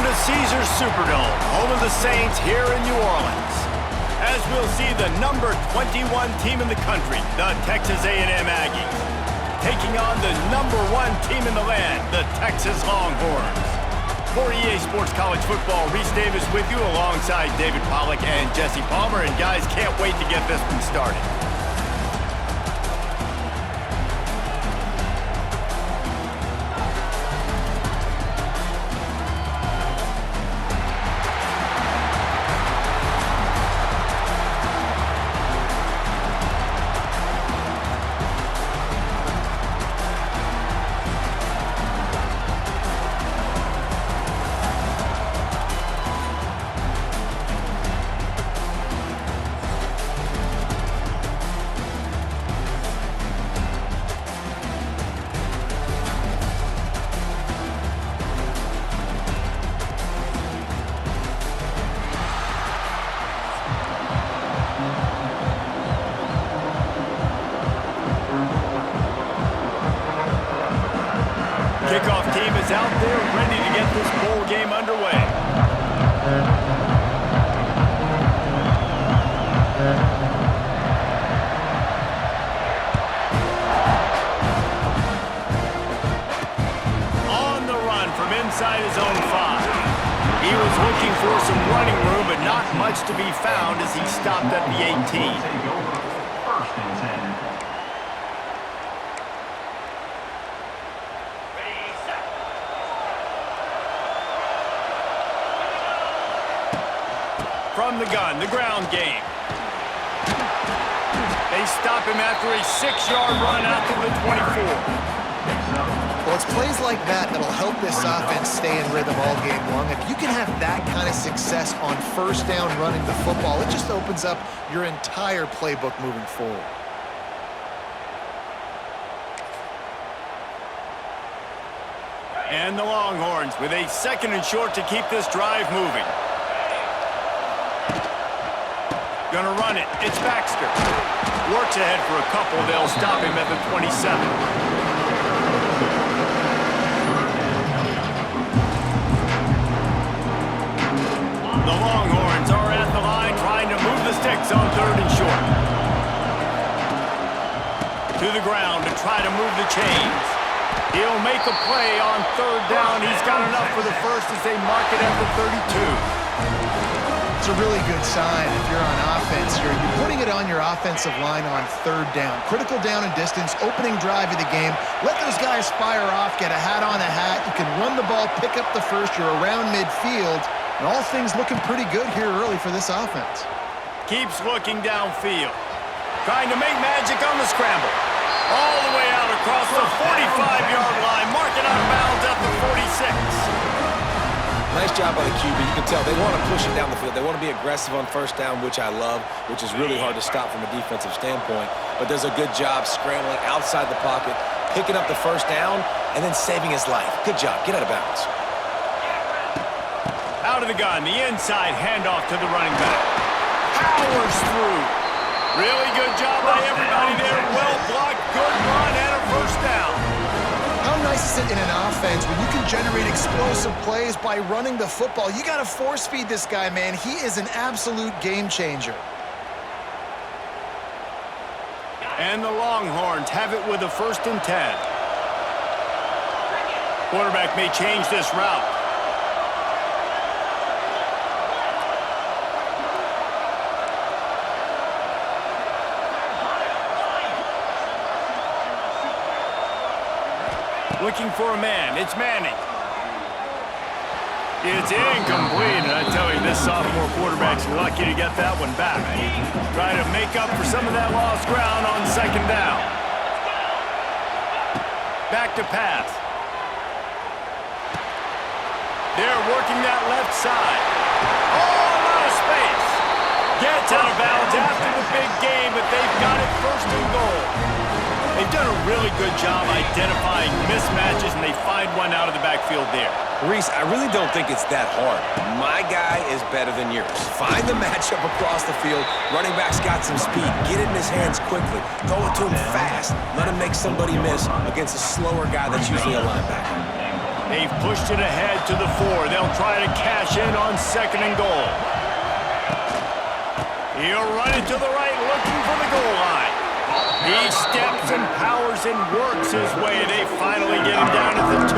Welcome to Caesars Superdome, home of the Saints here in New Orleans. As we'll see the number 21 team in the country, the Texas A&M Aggies, taking on the number 1 team in the land, the Texas Longhorns. For EA Sports College Football, Reese Davis with you alongside David Pollack and Jesse Palmer. And guys, can't wait to get this one started. Kickoff team is out there ready to get this bowl game underway. On the run from inside his own 5. He was looking for some running room, but not much to be found as he stopped at the 18. From the gun, the ground game. They stop him after a 6-yard run out to the 24. Well, it's plays like that that'll help this offense stay in rhythm all game long. If you can have that kind of success on first down running the football, it just opens up your entire playbook moving forward. And the Longhorns with a 2nd and short to keep this drive moving. Gonna run it. It's Baxter. Works ahead for a couple. They'll stop him at the 27. The Longhorns are at the line trying to move the sticks on 3rd and short. To the ground to try to move the chains. He'll make a play on 3rd down. He's got enough for the first as they mark it at the 32. It's a really good sign if you're on offense. You're putting it on your offensive line on 3rd down. Critical down and distance, opening drive of the game. Let those guys fire off, get a hat on a hat. You can run the ball, pick up the first. You're around midfield. And all things looking pretty good here early for this offense. Keeps looking downfield. Trying to make magic on the scramble. All the way out across the 45-yard line. Marking out of bounds at the 46. Nice job by the QB. You can tell they want to push it down the field. They want to be aggressive on first down, which I love, which is really hard to stop from a defensive standpoint. But does a good job scrambling outside the pocket, picking up the first down, and then saving his life. Good job. Get out of bounds. Out of the gun, the inside handoff to the running back. Powers through. Really good job by everybody there. Well blocked, good run, and a first down. How nice is it in an offense when you can generate explosive plays by running the football? You got to force feed this guy, man. He is an absolute game changer. And the Longhorns have it with a 1st and 10. Quarterback may change this route. Looking for a man. It's Manning. It's incomplete, and I tell you, this sophomore quarterback's lucky to get that one back. Trying to make up for some of that lost ground on 2nd down. Back to pass. They're working that left side. Oh, a lot of space. Gets out of bounds after the big game, but they've got it 1st and goal. They've done a really good job identifying mismatches, and they find one out of the backfield there. Reese, I really don't think it's that hard. My guy is better than yours. Find the matchup across the field. Running back's got some speed. Get it in his hands quickly. Throw it to him fast. Let him make somebody miss against a slower guy that's usually a linebacker. They've pushed it ahead to the 4. They'll try to cash in on 2nd and goal. He'll run it to the right, looking for the goal line. He steps and powers and works his way. They finally get him down at the 2.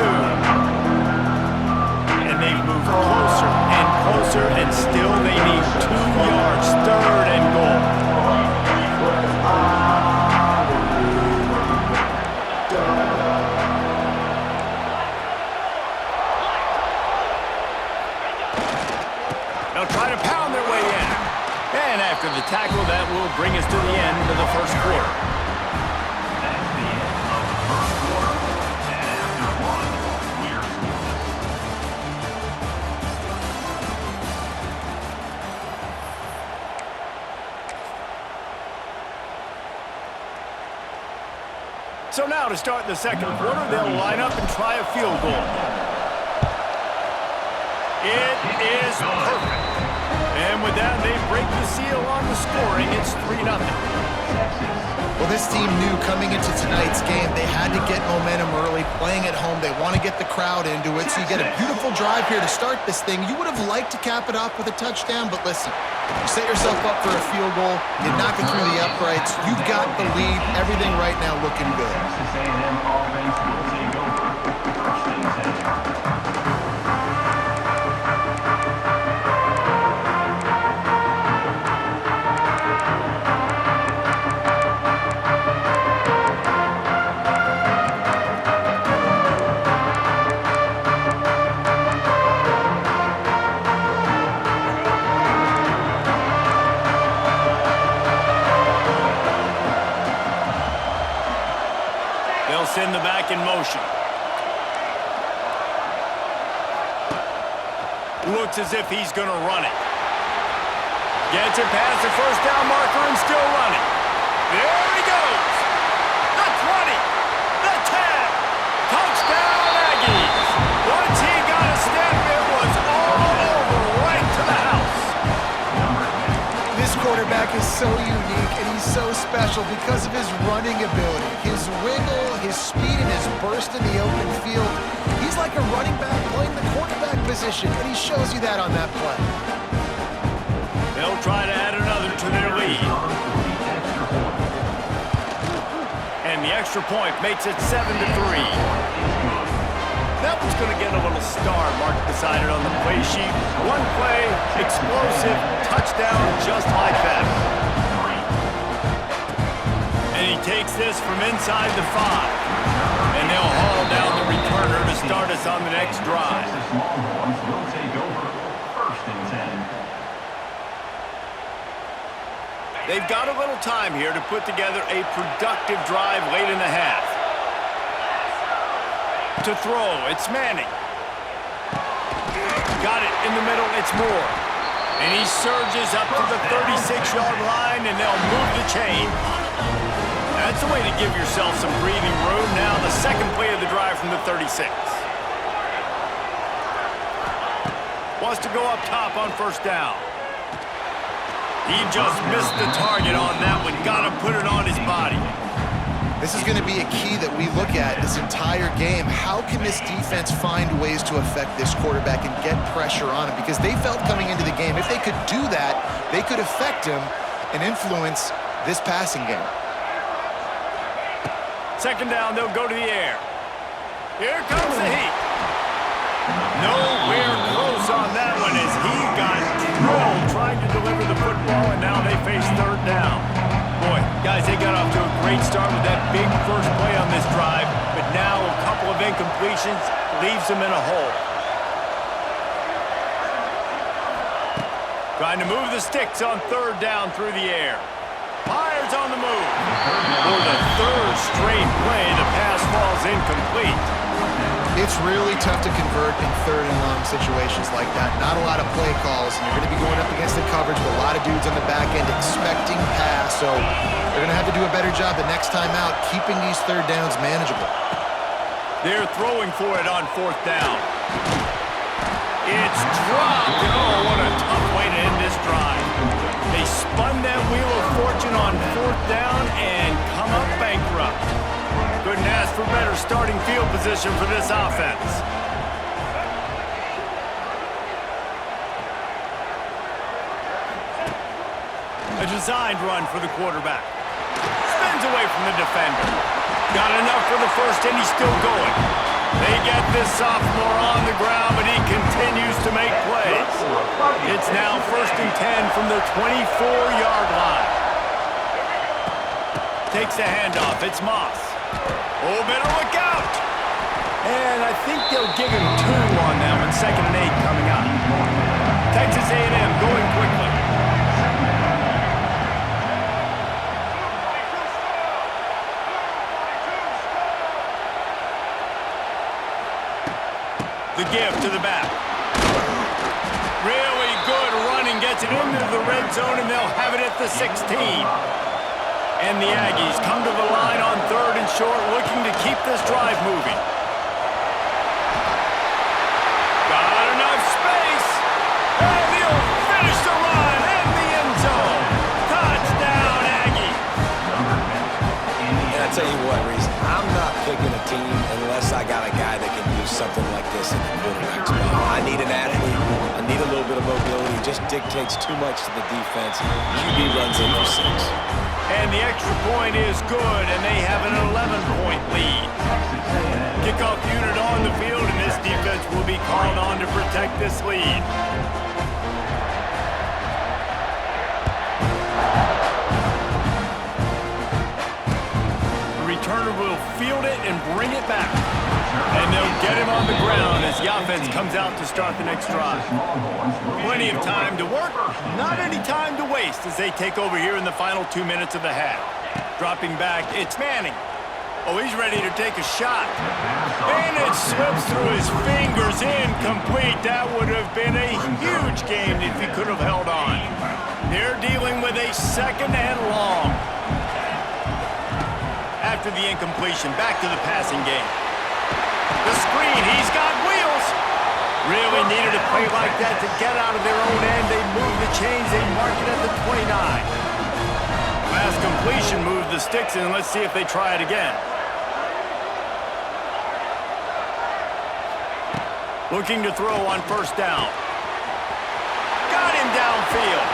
And they've moved closer and closer, and still they need 2 yards, 3rd and goal. They'll try to pound their way in. And after the tackle, that will bring us to the end of the first quarter. So now to start the second quarter, they'll line up and try a field goal. It is perfect. And with that, they break the seal on the scoring. It's 3-0. Well, this team knew coming into tonight's game they had to get momentum early, playing at home. They want to get the crowd into it, so you get a beautiful drive here to start this thing. You would have liked to cap it off with a touchdown, but listen, you set yourself up for a field goal, you knock it through the uprights, you've got the lead, everything right now looking good. Send the back in motion. Looks as if he's going to run it. Gets it past the first down marker and still running. There he goes. The 20. The 10. Touchdown Aggies. Once he got a step, it was all over right to the house. This quarterback is so unique and he's so special because of his running ability, his wiggle, his speed, and his burst in the open field. He's like a running back playing the quarterback position, and he shows you that on that play. They'll try to add another to their lead. And the extra point makes it 7-3. That one's going to get a little star mark beside it on the play sheet. One play, explosive, touchdown, just like that. And he takes this from inside the 5. And they'll haul down the returner to start us on the next drive. They've got a little time here to put together a productive drive late in the half. To throw, it's Manning. Got it in the middle, it's Moore. And he surges up to the 36-yard line, and they'll move the chain. That's a way to give yourself some breathing room. Now the second play of the drive from the 36. Wants to go up top on first down. He just missed the target on that one. Got to put it on his body. This is going to be a key that we look at this entire game. How can this defense find ways to affect this quarterback and get pressure on him? Because they felt coming into the game, if they could do that, they could affect him and influence this passing game. Second down, they'll go to the air. Here comes the heat. Nowhere close on that one as he got drilled trying to deliver the football, and now they face third down. Boy, guys, they got off to a great start with that big first play on this drive, but now a couple of incompletions leaves them in a hole. Trying to move the sticks on third down through the air. Myers on the move. For the third straight play, the pass falls incomplete. It's really tough to convert in third and long situations like that. Not a lot of play calls, and you're going to be going up against the coverage with a lot of dudes on the back end expecting pass, so they're going to have to do a better job the next time out keeping these third downs manageable. They're throwing for it on fourth down. It's dropped. Oh, what a tough way to end this drive. They spun that wheel of fortune on fourth down and come up bankrupt. Couldn't ask for better starting field position for this offense. A designed run for the quarterback. Spins away from the defender. Got enough for the first, and he's still going. They get this sophomore on the ground, but he continues to make plays. It's now 1st and 10 from the 24-yard line. Takes the handoff. It's Moss. Oh, better look out. And I think they'll give him 2 on that one. 2nd and 8 coming up. Texas A&M going quickly. The give to the back. Really good running, gets it into the red zone, and they'll have it at the 16. And the Aggies come to the line on 3rd and short, looking to keep this drive moving. Got enough space, and he'll finish the run in the end zone. Touchdown, Aggies. And I tell you what, Reese, I'm not picking a team unless I got a guy that can do something like this in the quarterback spot. I need an athlete. I need a little bit of mobility. It just dictates too much to the defense. QB runs in for 6. And the extra point is good, and they have an 11-point lead. Kickoff unit on the field, and this defense will be called on to protect this lead. The returner will field it and bring it back. And they'll get him on the ground as the offense comes out to start the next drive. Plenty of time to work, not any time to waste as they take over here in the final 2 minutes of the half. Dropping back, it's Manning. Oh, he's ready to take a shot. And it slips through his fingers, incomplete. That would have been a huge game if he could have held on. They're dealing with a 2nd and long. After the incompletion, back to the passing game. The screen, he's got wheels. Really needed a play like that to get out of their own end. They move the chains, they mark it at the 29. Last completion moved the sticks in. Let's see if they try it again. Looking to throw on 1st down. Got him downfield.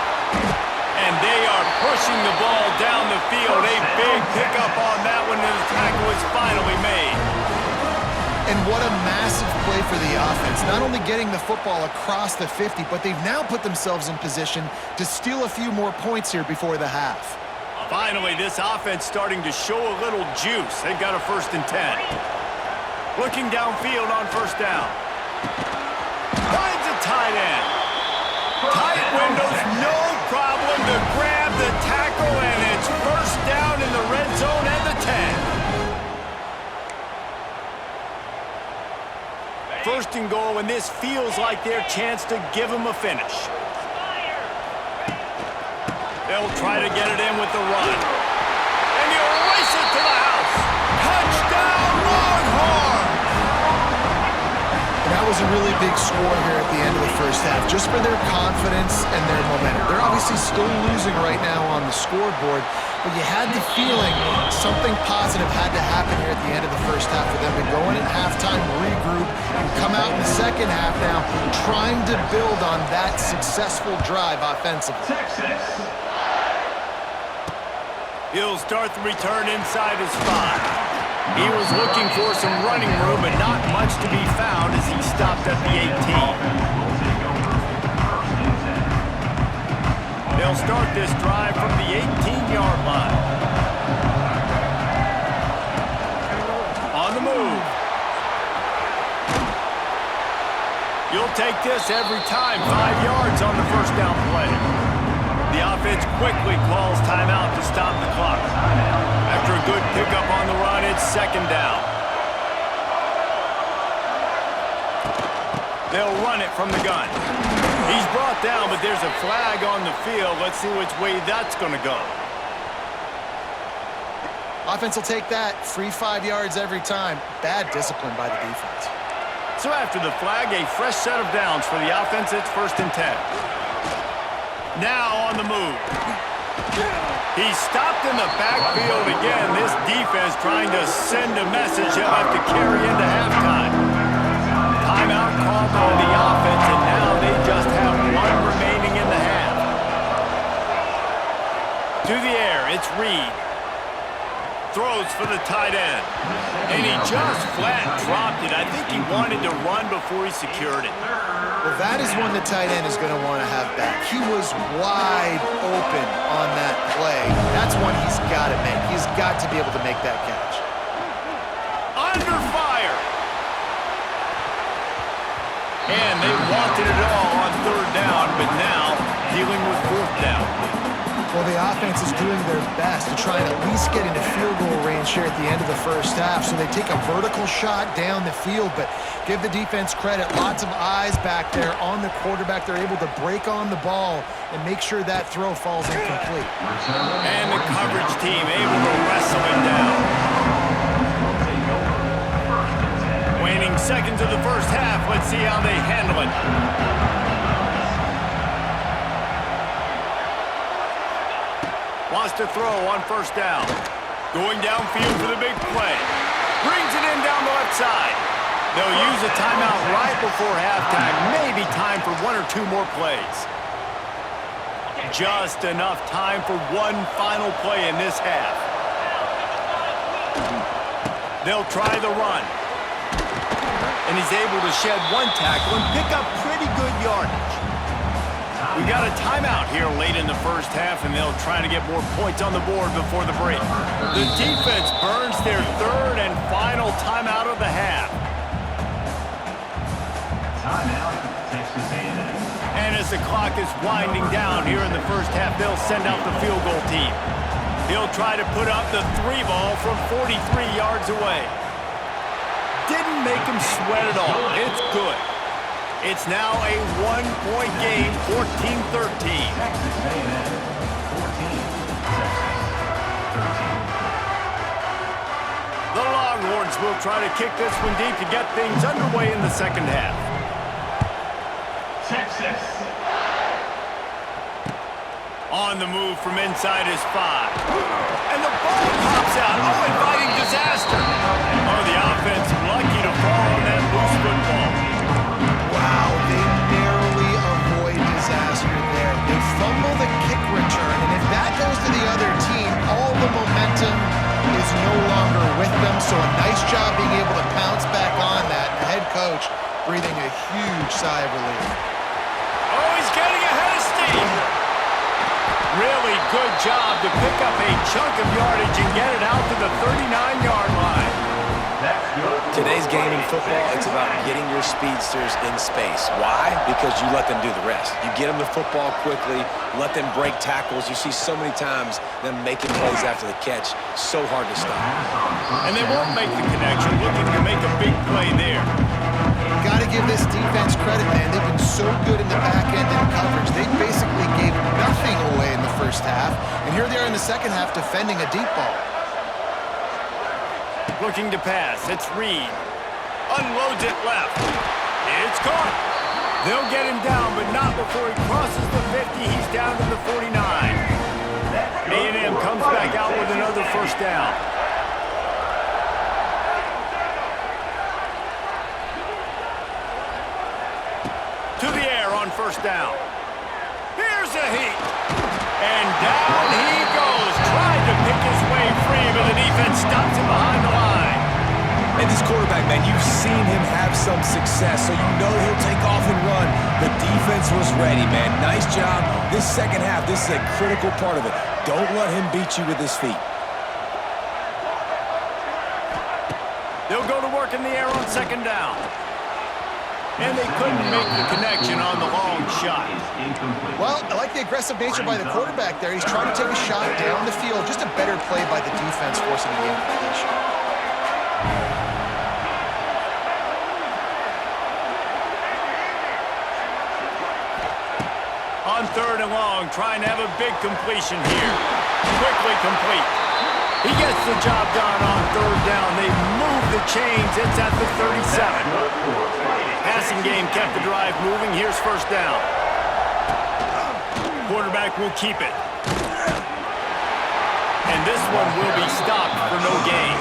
And they are pushing the ball down the field. A big pickup on that one, and the tackle is finally made. And what a massive play for the offense. Not only getting the football across the 50, but they've now put themselves in position to steal a few more points here before the half. Finally, this offense starting to show a little juice. They've got a 1st and 10. Looking downfield on 1st down. Finds a tight end. Tight windows, no problem to grab the tackle, and it's 1st down in the red zone at the 10. 1st and goal, and this feels like their chance to give them a finish. They'll try to get it in with the run. And he'll race it to the house. Touchdown, Longhorns! And that was a really big score here at the end of the 1st half, just for their confidence and their momentum. They're obviously still losing right now on the scoreboard, but you had the feeling something positive had to happen here at the end of the 1st half for them to go in at halftime, regroup, and come out in the 2nd half now trying to build on that successful drive offensively. He'll start the return inside his 5. He was looking for some running room, but not much to be found as he stopped at the 18. They'll start this drive from the 18-yard line. On the move. You'll take this every time. 5 yards on the 1st down play. The offense quickly calls timeout to stop the clock. After a good pickup on the run, it's 2nd down. They'll run it from the gun. He's brought down, but there's a flag on the field. Let's see which way that's going to go. Offense will take that. Free 5 yards every time. Bad discipline by the defense. So after the flag, a fresh set of downs for the offense. It's 1st and 10. Now on the move. He's stopped in the backfield again. This defense trying to send a message he'll have to carry into halftime. Timeout called on the offense, and now they just have 1 remaining in the half. To the air, it's Reed. Throws for the tight end. And he just flat dropped it. I think he wanted to run before he secured it. Well, that is one the tight end is going to want to have back. He was wide open on that play. That's one he's got to make. He's got to be able to make that catch. Under fire. And they wanted it all on third down, but now dealing with fourth down. Well, the offense is doing their best to try and at least get into field goal range here at the end of the first half. So they take a vertical shot down the field, but give the defense credit. Lots of eyes back there on the quarterback. They're able to break on the ball and make sure that throw falls incomplete. And the coverage team able to wrestle him down. Waning seconds of the first half. Let's see how they handle it. Wants to throw on first down. Going downfield for the big play. Brings it in down the left side. They'll use a timeout right before halftime. Maybe time for one or two more plays. Just enough time for one final play in this half. They'll try the run. And he's able to shed one tackle and pick up pretty good yardage. We got a timeout here late in the first half, and they'll try to get more points on the board before the break. The defense burns their third and final timeout of the half. Timeout, Texas A&M. And as the clock is winding down here in the first half, they'll send out the field goal team. He'll try to put up the 3 ball from 43 yards away. Didn't make him sweat at all. It's good. It's now a 1-point game, 14-13. Texas A&M, 14, Texas 13. The Longhorns will try to kick this one deep to get things underway in the second half. Texas. On the move from inside his 5. And the ball pops out. Oh, inviting disaster. Oh, the offense lucky to fall on that loose football. Wow, they narrowly avoid disaster there. They fumble the kick return, and if that goes to the other team, all the momentum is no longer with them. So a nice job being able to pounce back on that. And the head coach breathing a huge sigh of relief. Oh, he's getting ahead of steam. Really good job to pick up a chunk of yardage and get it out to the 39-yard line. Today's game in football, it's about getting your speedsters in space. Why? Because you let them do the rest. You get them the football quickly, let them break tackles. You see so many times them making plays after the catch. So hard to stop. And they won't make the connection, looking to make a big play there. Got to give this defense credit, man. They've been so good in the back end and coverage. They basically gave nothing away in the first half. And here they are in the second half defending a deep ball. Looking to pass. It's Reed. Unloads it left. It's caught. They'll get him down, but not before he crosses the 50. He's down to the 49. A&M comes back out with another first down. To the air on first down. Here's a heat. And down he goes. Tried to pick his way free, but the defense stops him behind the line. And this quarterback, man, you've seen him have some success, so you know he'll take off and run. The defense was ready, man. Nice job. This second half, this is a critical part of it. Don't let him beat you with his feet. They'll go to work in the air on second down. And they couldn't make the connection on the long shot. Well, I like the aggressive nature by the quarterback there. He's trying to take a shot down the field. Just a better play by the defense forcing the incompletion. On third and long, trying to have a big completion here. Quickly complete. He gets the job done on third down. They move the chains. It's at the 37. Passing game kept the drive moving. Here's first down. Quarterback will keep it. And this one will be stopped for no gain.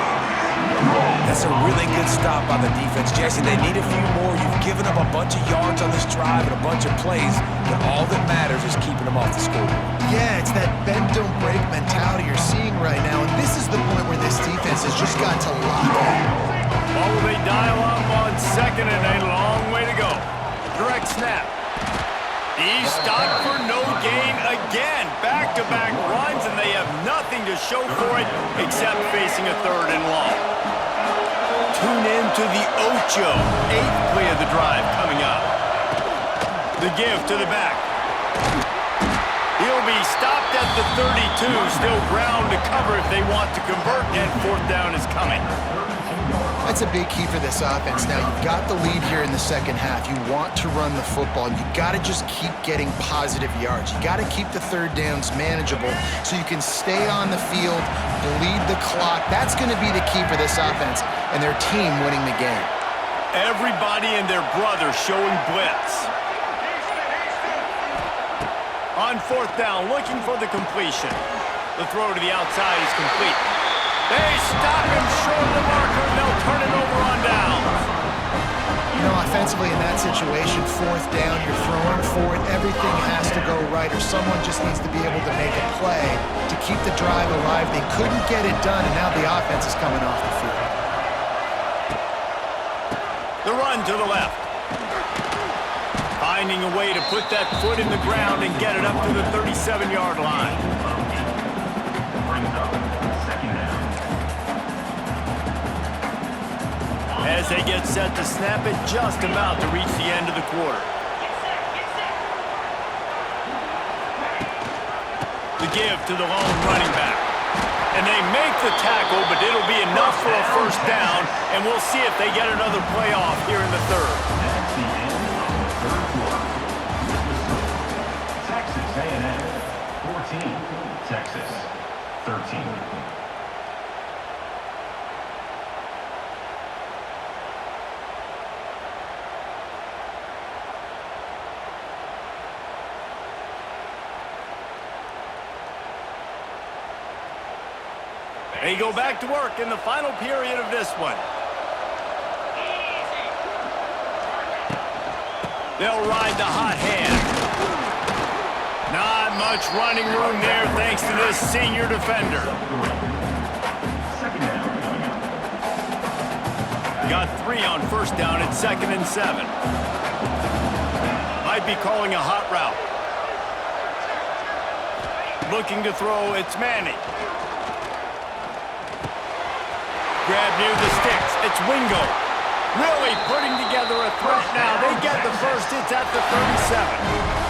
That's a really good stop by the defense. Jason, they need a few more. You've given up a bunch of yards on this drive and a bunch of plays, but all that matters is keeping them off the scoreboard. Yeah, it's that bend don't break mentality you're seeing right now, and this is the point where this defense has just got to lock in. Well, will they dial up on second and a long way to go? Direct snap. He's stopped for no gain again. Back-to-back runs, and they have nothing to show for it except facing a third and long. Tune in to the Ocho. 8th play of the drive coming up. The give to the back. He'll be stopped at the 32. Still ground to cover if they want to convert, and 4th down is coming. That's a big key for this offense. Now, you've got the lead here in the second half. You want to run the football. You got to just keep getting positive yards. You got to keep the third downs manageable so you can stay on the field, bleed the clock. That's going to be the key for this offense and their team winning the game. Everybody and their brother showing blitz. On 4th down, looking for the completion. The throw to the outside is complete. They stop him short of the marker, and they'll turn it over on downs. You know, offensively in that situation, 4th down, you're throwing for it. Everything has to go right, or someone just needs to be able to make a play to keep the drive alive. They couldn't get it done, and now the offense is coming off the field. The run to the left. Finding a way to put that foot in the ground and get it up to the 37-yard line. As they get set to snap it, just about to reach the end of the quarter. The give to the lone running back. And they make the tackle, but it'll be enough for a 1st down, and we'll see if they get another play off here in the 3rd. That's the end of the 3rd quarter. Texas A&M 14, Texas 13. They go back to work in the final period of this one. They'll ride the hot hand. Not much running room there thanks to this senior defender. Got 3 on 1st down at 2nd and 7. Might be calling a hot route. Looking to throw, it's Manning. Grab near the sticks. It's Wingo. Really putting together a threat now. They get the first. It's at the 37.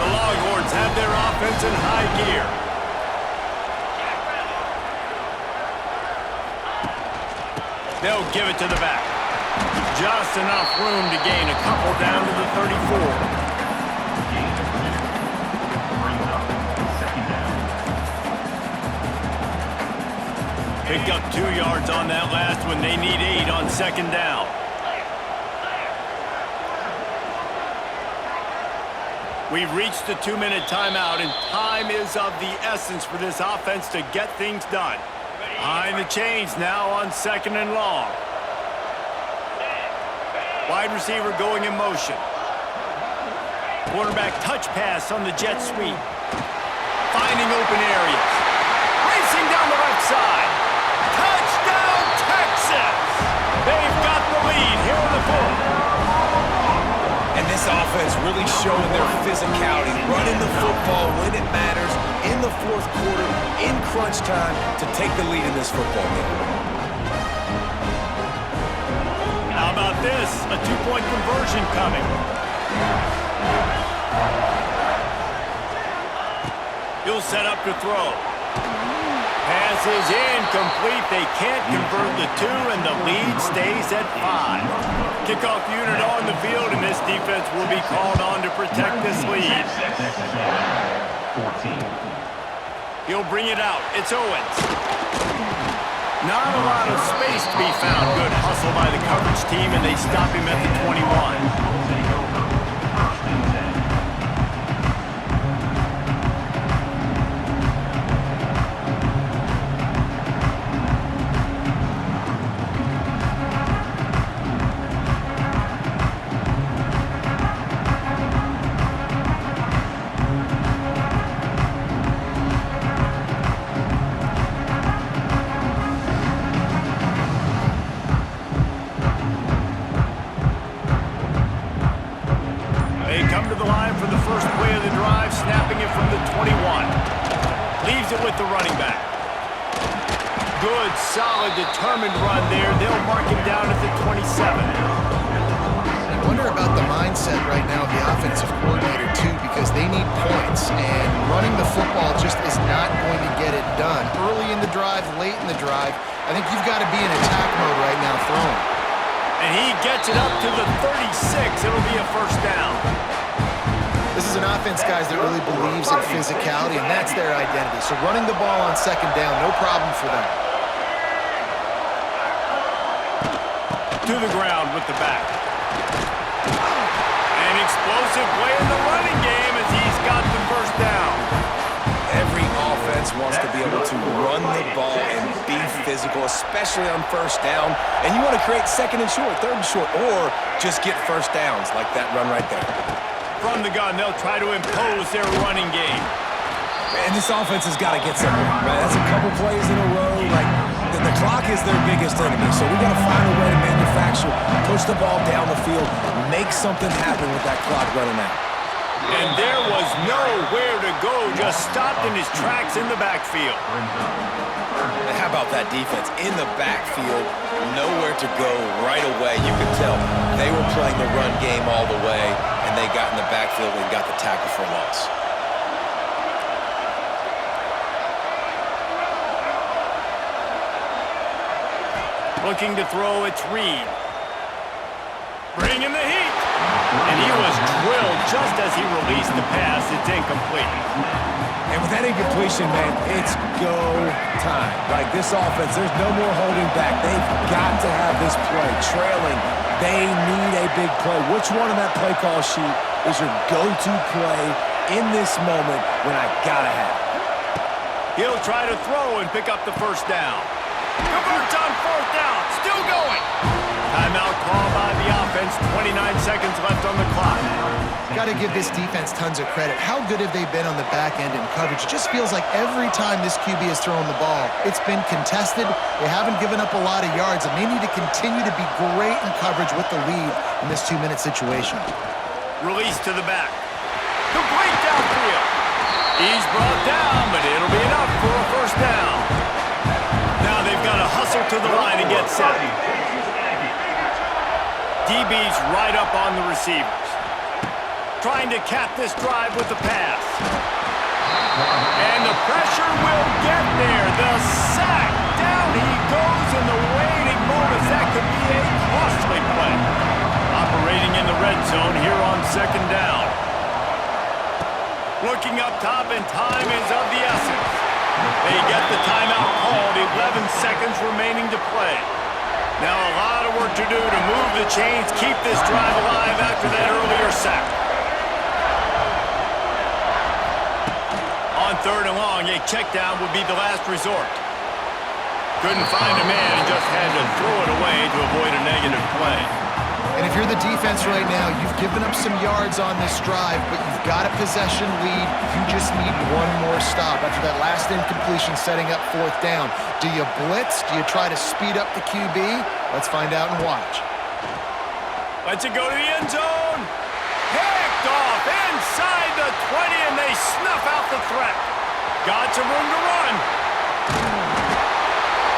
The Longhorns have their offense in high gear. They'll give it to the back. Just enough room to gain a couple down to the 34. Picked up 2 yards on that last one. They need 8 on 2nd down. We've reached the 2-minute timeout, and time is of the essence for this offense to get things done. Behind the chains now on 2nd and long. Wide receiver going in motion. Quarterback touch pass on the jet sweep. Finding open areas. Racing down the left side. Touchdown, Texas! They've got the lead here in the 4th. And this offense really showing their physicality, running the football when it matters, in the 4th quarter, in crunch time, to take the lead in this football game. How about this? A 2-point conversion coming. He'll set up to throw. Pass is incomplete. They can't convert the 2, and the lead stays at 5. Kickoff unit on the field, and this defense will be called on to protect this lead. 14. He'll bring it out. It's Owens. Not a lot of space to be found. Good hustle by the coverage team, and they stop him at the 21. with the running back. Good, solid, determined run there. They'll mark him down at the 27. I wonder about the mindset right now of the offensive coordinator, too, because they need points, and running the football just is not going to get it done. Early in the drive, late in the drive, I think you've got to be in attack mode right now throwing. And he gets it up to the 36. It'll be a first down. This is an offense, guys, that really believes in physicality, and that's their identity. So running the ball on second down, no problem for them. To the ground with the back. An explosive play in the running game as he's got the first down. Every offense wants to be able to run the ball and be physical, especially on first down. And you want to create second and short, third and short, or just get first downs like that run right there. From the gun, they'll try to impose their running game. And this offense has got to get somewhere, right? That's a couple plays in a row. Like, the clock is their biggest enemy, so we got to find a way to manufacture, push the ball down the field, make something happen with that clock running out. And there was nowhere to go, just stopped in his tracks in the backfield. And how about that defense? In the backfield, nowhere to go right away. You could tell they were playing the run game all the way, and they got in the backfield and got the tackle for loss. Looking to throw, it's Reed. Bringing the heat. And he was drilled just as he released the pass. It's incomplete. And with that incompletion, man, it's go time. Like, this offense, there's no more holding back. They've got to have this play. Trailing, they need a big play. Which one on that play call sheet is your go-to play in this moment when I gotta have it? He'll try to throw and pick up the first down. Converts on fourth down. Still going. Timeout call by the offense. 29 seconds left on the clock. Got to give this defense tons of credit. How good have they been on the back end in coverage? It just feels like every time this QB has thrown the ball, it's been contested. They haven't given up a lot of yards, and they need to continue to be great in coverage with the lead in this 2-minute situation. Release to the back. Complete downfield. He's brought down, but it'll be enough for a first down. Now they've got to hustle to the line and get set. DB's right up on the receivers. Trying to cap this drive with the pass. And the pressure will get there. The sack. Down he goes in the waiting moments. That could be a costly play. Operating in the red zone here on second down. Looking up top, and time is of the essence. They get the timeout called, 11 seconds remaining to play. Now a lot of work to do to move the chains, keep this drive alive after that earlier sack. On third and long, a check down would be the last resort. Couldn't find a man and just had to throw it away to avoid a negative play. And if you're the defense right now, you've given up some yards on this drive, but you've got a possession lead. You just need one more stop after that last incompletion setting up fourth down. Do you blitz? Do you try to speed up the QB? Let's find out and watch. Lets it go to the end zone. Picked off inside the 20, and they snuff out the threat. Got some room to run.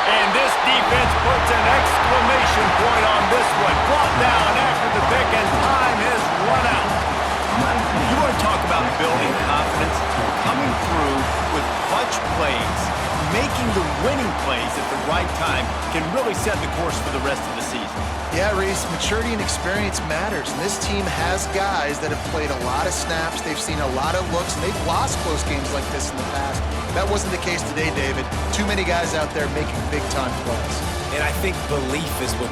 And this defense puts an exclamation point on this one. Brought down after the pick, and time has run out. You want to talk about building confidence? Coming through with clutch plays, making the winning plays at the right time can really set the course for the rest of the season. Yeah, Reese, maturity and experience matters, and this team has guys that have played a lot of snaps. They've seen a lot of looks, and they've lost close games like this in the past. That wasn't the case today, David. Too many guys out there making big-time plays. And I think belief is what